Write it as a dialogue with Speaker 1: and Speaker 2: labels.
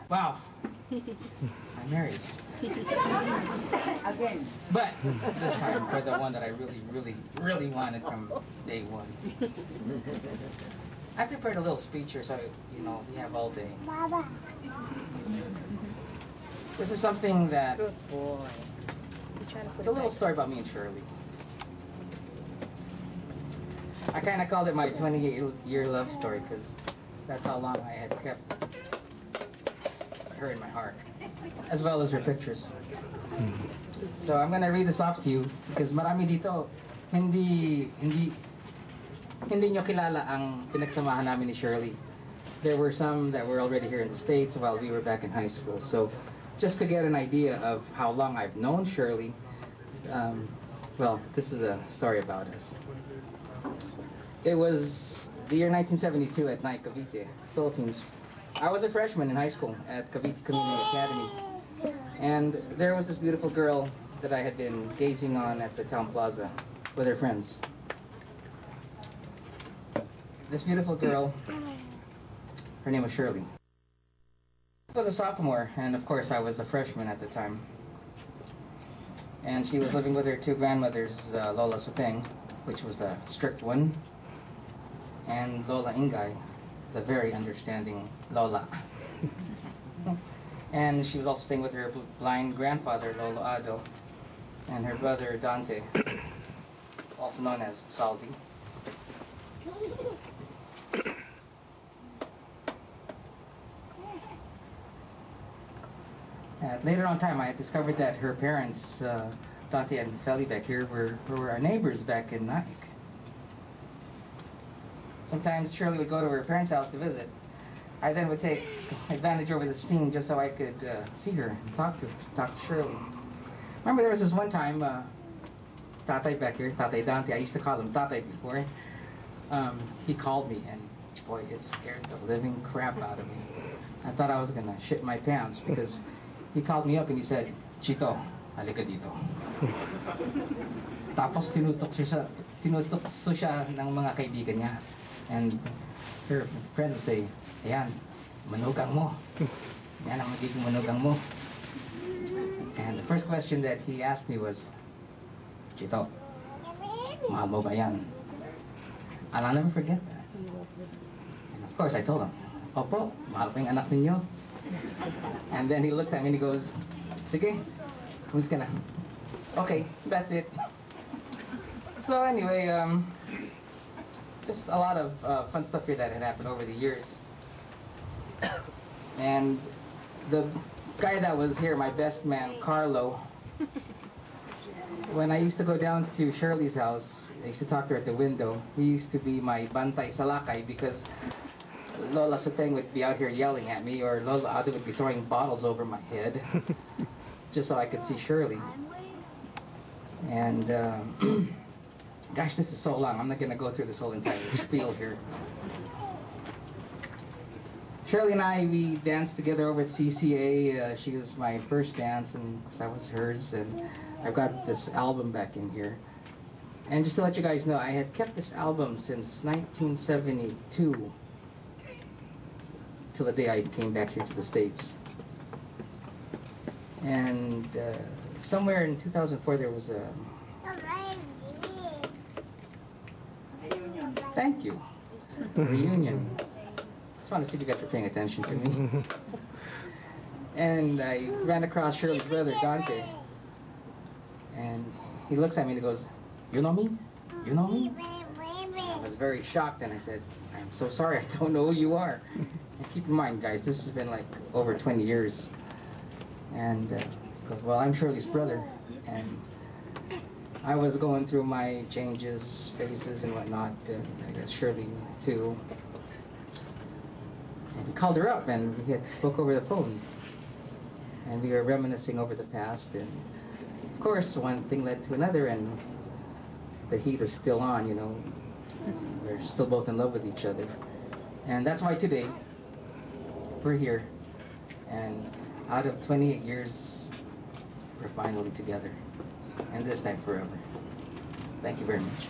Speaker 1: Wow. I'm married.
Speaker 2: Again.
Speaker 1: But this time for the one that I really wanted from day one. I prepared a little speech here so, you know, we have all day. This is something that...
Speaker 2: Good boy.
Speaker 1: It's a little story about me and Shirley. I kind of called it my 28-year love story because that's how long I had kept her in my heart, as well as her pictures. So I'm gonna read this off to you because marami dito hindi nyo kilala ang pinagsamahan namin ni Shirley. There were some that were already here in the States while we were back in high school. So just to get an idea of how long I've known Shirley, well, this is a story about us. It was the year 1972 at Naic Cavite, Philippines. I was a freshman in high school at Cavite Community Academy, and there was this beautiful girl that I had been gazing on at the town plaza with her friends. This beautiful girl, her name was Shirley. I was a sophomore, and of course I was a freshman at the time. And she was living with her two grandmothers, Lola Supeng, which was the strict one, and Lola Ingay, the very understanding Lola. And she was also staying with her blind grandfather, Lolo Ado, and her brother, Dante, also known as Saldi. Later on in time, I had discovered that her parents, Dante and Feli back here, were our neighbors back in Naic. Sometimes Shirley would go to her parents' house to visit. I then would take advantage over the scene just so I could see her and talk to Shirley. Remember there was this one time, Tatay back here, Tatay Dante, I used to call him Tatay before, he called me and boy, it scared the living crap out of me. I thought I was gonna shit my pants because he called me up and he said, "Chito, halika dito." Tapos tinutokso siya ng mga kaibigan niya. And her friends would say, "Ayan, manugang mo. Yan ang magiging manugang mo." And the first question that he asked me was, "Chito, mahal mo ba yan?" And I'll never forget that. And of course I told him, "Opo, mahal ko yung anak ninyo." And then he looks at me and he goes, "Sige, who's gonna?" Okay, that's it. So anyway, just a lot of fun stuff here that had happened over the years. And the guy that was here, my best man, Carlo, when I used to go down to Shirley's house, I used to talk to her at the window. He used to be my bantay salakay because Lola Supeng would be out here yelling at me, or Lola Ado would be throwing bottles over my head just so I could see Shirley. And gosh, this is so long. I'm not going to go through this whole entire spiel here. Shirley and I, we danced together over at CCA. She was my first dance, and that was hers. And I've got this album back in here. And just to let you guys know, I had kept this album since 1972 till the day I came back here to the States. And somewhere in 2004, there was a... Thank you. Reunion. Just wanted to see if you guys were paying attention to me. And I ran across Shirley's brother, Dante. And he looks at me and he goes, "You know me? You know me?" I was very shocked and I said, "I'm so sorry, I don't know who you are." And keep in mind, guys, this has been like over 20 years. And he goes, "Well, I'm Shirley's brother." And I was going through my changes, phases, and whatnot. I guess Shirley, too. And he called her up, and we had spoke over the phone. And we were reminiscing over the past. And, of course, one thing led to another, and the heat is still on, you know. We're still both in love with each other. And that's why today, we're here. And out of 28 years, we're finally together. And this time forever. Thank you very much.